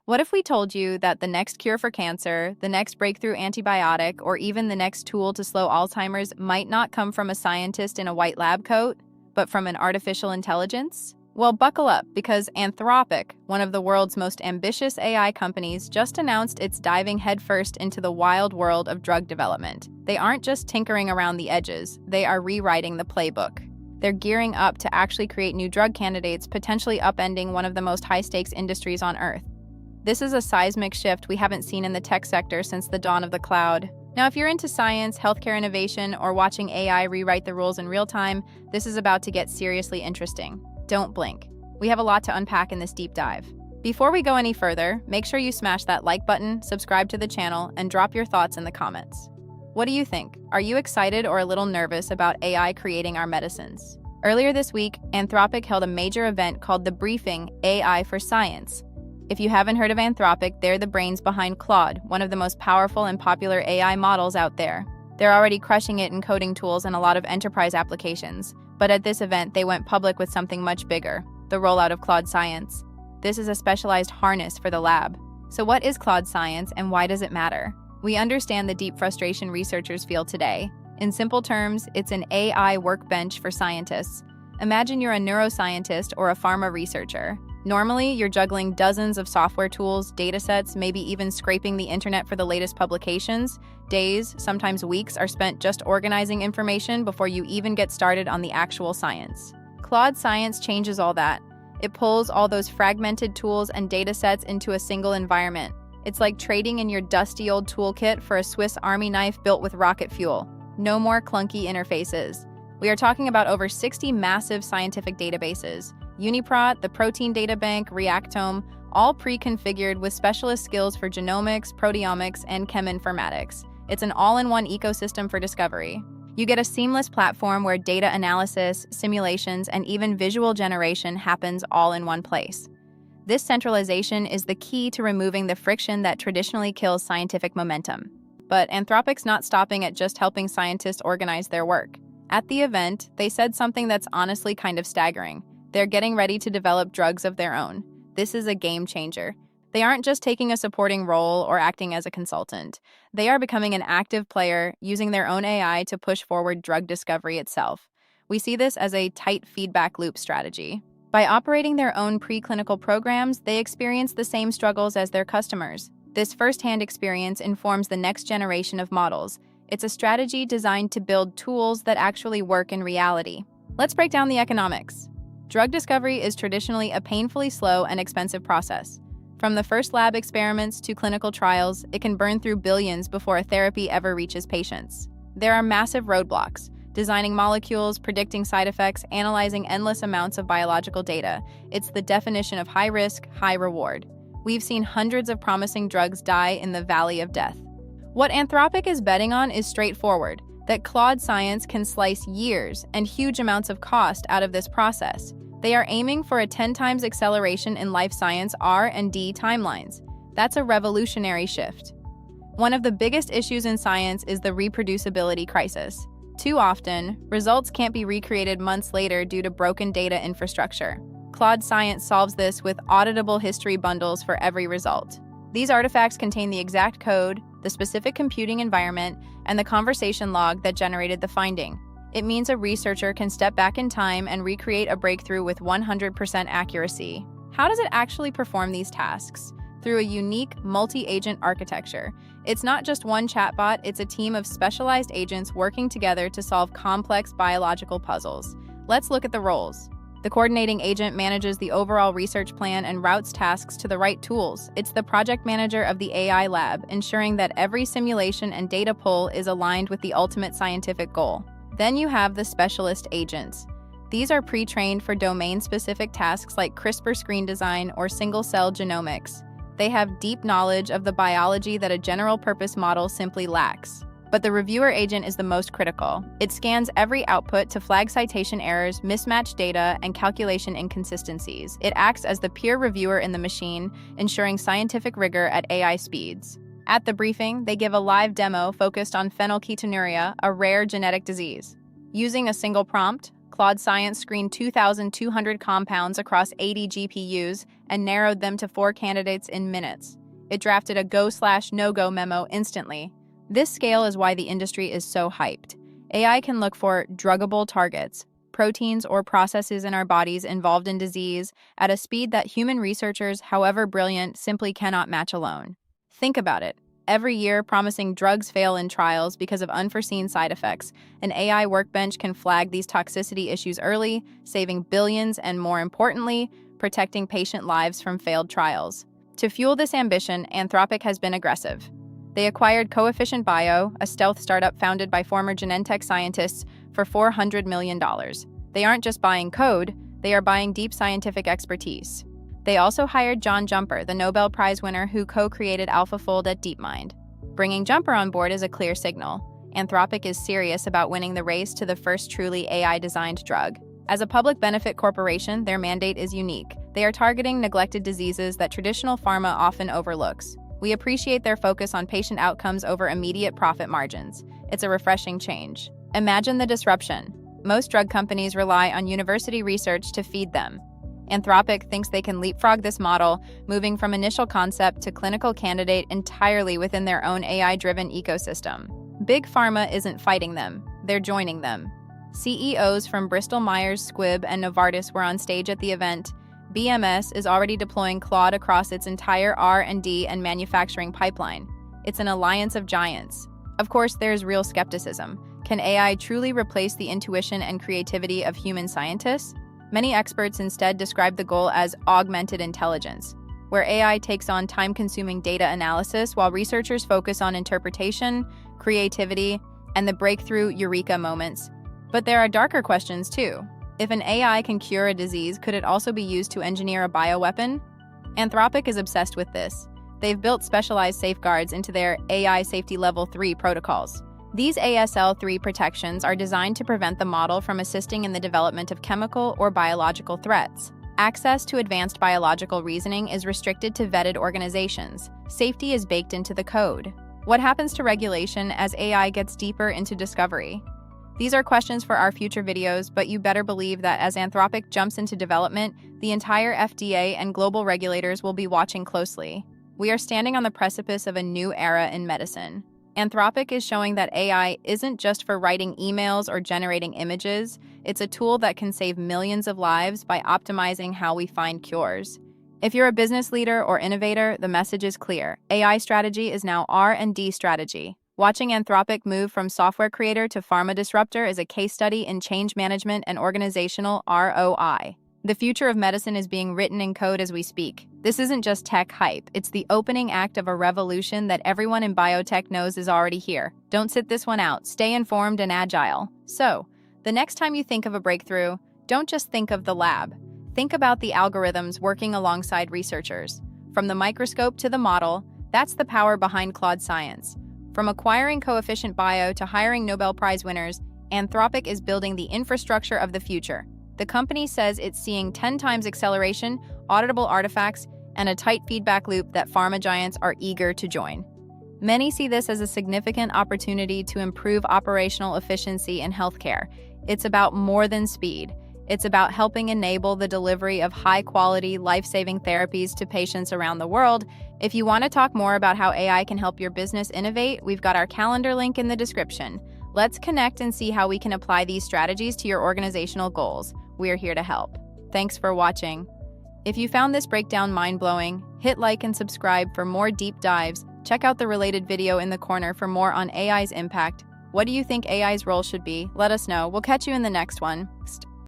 What if we told you that the next cure for cancer, the next breakthrough antibiotic, or even the next tool to slow Alzheimer's might not come from a scientist in a white lab coat, but from an artificial intelligence? Well, buckle up, because Anthropic, one of the world's most ambitious AI companies, just announced it's diving headfirst into the wild world of drug development. They aren't just tinkering around the edges, they are rewriting the playbook. They're gearing up to actually create new drug candidates, potentially upending one of the most high-stakes industries on Earth. This is a seismic shift we haven't seen in the tech sector since the dawn of the cloud. Now, if you're into science, healthcare innovation, or watching AI rewrite the rules in real time, this is about to get seriously interesting. Don't blink. We have a lot to unpack in this deep dive. Before we go any further, make sure you smash that like button, subscribe to the channel, and drop your thoughts in the comments. What do you think? Are you excited or a little nervous about AI creating our medicines? Earlier this week, Anthropic held a major event called the Briefing AI for Science. If you haven't heard of Anthropic, they're the brains behind Claude, one of the most powerful and popular AI models out there. They're already crushing it in coding tools and a lot of enterprise applications. But at this event, they went public with something much bigger, the rollout of Claude Science. This is a specialized harness for the lab. So what is Claude Science and why does it matter? We understand the deep frustration researchers feel today. In simple terms, it's an AI workbench for scientists. Imagine you're a neuroscientist or a pharma researcher. Normally, you're juggling dozens of software tools, datasets, maybe even scraping the internet for the latest publications. Days, sometimes weeks, are spent just organizing information before you even get started on the actual science. Claude Science changes all that. It pulls all those fragmented tools and datasets into a single environment. It's like trading in your dusty old toolkit for a Swiss Army knife built with rocket fuel. No more clunky interfaces. We are talking about over 60 massive scientific databases. UniProt, the Protein Data Bank, Reactome, all pre-configured with specialist skills for genomics, proteomics, and cheminformatics. It's an all-in-one ecosystem for discovery. You get a seamless platform where data analysis, simulations, and even visual generation happens all in one place. This centralization is the key to removing the friction that traditionally kills scientific momentum. But Anthropic's not stopping at just helping scientists organize their work. At the event, they said something that's honestly kind of staggering. They're getting ready to develop drugs of their own. This is a game changer. They aren't just taking a supporting role or acting as a consultant. They are becoming an active player, using their own AI to push forward drug discovery itself. We see this as a tight feedback loop strategy. By operating their own preclinical programs, they experience the same struggles as their customers. This firsthand experience informs the next generation of models. It's a strategy designed to build tools that actually work in reality. Let's break down the economics. Drug discovery is traditionally a painfully slow and expensive process. From the first lab experiments to clinical trials, it can burn through billions before a therapy ever reaches patients. There are massive roadblocks: designing molecules, predicting side effects, analyzing endless amounts of biological data. It's the definition of high risk, high reward. We've seen hundreds of promising drugs die in the valley of death. What Anthropic is betting on is straightforward: that Claude Science can slice years and huge amounts of cost out of this process. They are aiming for a 10 times acceleration in life science R&D timelines. That's a revolutionary shift. One of the biggest issues in science is the reproducibility crisis. Too often, results can't be recreated months later due to broken data infrastructure. Claude Science solves this with auditable history bundles for every result. These artifacts contain the exact code, the specific computing environment, and the conversation log that generated the finding. It means a researcher can step back in time and recreate a breakthrough with 100% accuracy. How does it actually perform these tasks? Through a unique multi-agent architecture. It's not just one chatbot, it's a team of specialized agents working together to solve complex biological puzzles. Let's look at the roles. The coordinating agent manages the overall research plan and routes tasks to the right tools. It's the project manager of the AI lab, ensuring that every simulation and data pull is aligned with the ultimate scientific goal. Then you have the specialist agents. These are pre-trained for domain-specific tasks like CRISPR screen design or single-cell genomics. They have deep knowledge of the biology that a general-purpose model simply lacks. But the reviewer agent is the most critical. It scans every output to flag citation errors, mismatched data, and calculation inconsistencies. It acts as the peer reviewer in the machine, ensuring scientific rigor at AI speeds. At the briefing, they give a live demo focused on phenylketonuria, a rare genetic disease. Using a single prompt, Claude Science screened 2,200 compounds across 80 GPUs and narrowed them to 4 candidates in minutes. It drafted a go/no-go memo instantly. This scale is why the industry is so hyped. AI can look for druggable targets, proteins or processes in our bodies involved in disease, at a speed that human researchers, however brilliant, simply cannot match alone. Think about it. Every year, promising drugs fail in trials because of unforeseen side effects. An AI workbench can flag these toxicity issues early, saving billions and, more importantly, protecting patient lives from failed trials. To fuel this ambition, Anthropic has been aggressive. They acquired Coefficient Bio, a stealth startup founded by former Genentech scientists, for $400 million. They aren't just buying code, they are buying deep scientific expertise. They also hired John Jumper, the Nobel Prize winner who co-created AlphaFold at DeepMind. Bringing Jumper on board is a clear signal. Anthropic is serious about winning the race to the first truly AI-designed drug. As a public benefit corporation, their mandate is unique. They are targeting neglected diseases that traditional pharma often overlooks. We appreciate their focus on patient outcomes over immediate profit margins. It's a refreshing change. Imagine the disruption. Most drug companies rely on university research to feed them. Anthropic thinks they can leapfrog this model, moving from initial concept to clinical candidate entirely within their own AI-driven ecosystem. Big Pharma isn't fighting them, they're joining them. CEOs from Bristol Myers Squibb and Novartis were on stage at the event. BMS is already deploying Claude across its entire R&D and manufacturing pipeline. It's an alliance of giants. Of course, there's real skepticism. Can AI truly replace the intuition and creativity of human scientists? Many experts instead describe the goal as augmented intelligence, where AI takes on time-consuming data analysis while researchers focus on interpretation, creativity, and the breakthrough eureka moments. But there are darker questions too. If an AI can cure a disease, could it also be used to engineer a bioweapon? Anthropic is obsessed with this. They've built specialized safeguards into their AI Safety Level 3 protocols. These ASL3 protections are designed to prevent the model from assisting in the development of chemical or biological threats. Access to advanced biological reasoning is restricted to vetted organizations. Safety is baked into the code. What happens to regulation as AI gets deeper into discovery? These are questions for our future videos, but you better believe that as Anthropic jumps into development, the entire FDA and global regulators will be watching closely. We are standing on the precipice of a new era in medicine. Anthropic is showing that AI isn't just for writing emails or generating images, it's a tool that can save millions of lives by optimizing how we find cures. If you're a business leader or innovator, the message is clear. AI strategy is now R&D strategy. Watching Anthropic move from software creator to pharma disruptor is a case study in change management and organizational ROI. The future of medicine is being written in code as we speak. This isn't just tech hype, it's the opening act of a revolution that everyone in biotech knows is already here. Don't sit this one out, stay informed and agile. So, the next time you think of a breakthrough, don't just think of the lab. Think about the algorithms working alongside researchers. From the microscope to the model, that's the power behind Claude Science. From acquiring Coefficient Bio to hiring Nobel Prize winners, Anthropic is building the infrastructure of the future. The company says it's seeing 10 times acceleration, auditable artifacts, and a tight feedback loop that pharma giants are eager to join. Many see this as a significant opportunity to improve operational efficiency in healthcare. It's about more than speed. It's about helping enable the delivery of high-quality, life-saving therapies to patients around the world. If you want to talk more about how AI can help your business innovate, we've got our calendar link in the description. Let's connect and see how we can apply these strategies to your organizational goals. We're here to help. Thanks for watching. If you found this breakdown mind-blowing, hit like and subscribe for more deep dives. Check out the related video in the corner for more on AI's impact. What do you think AI's role should be? Let us know. We'll catch you in the next one.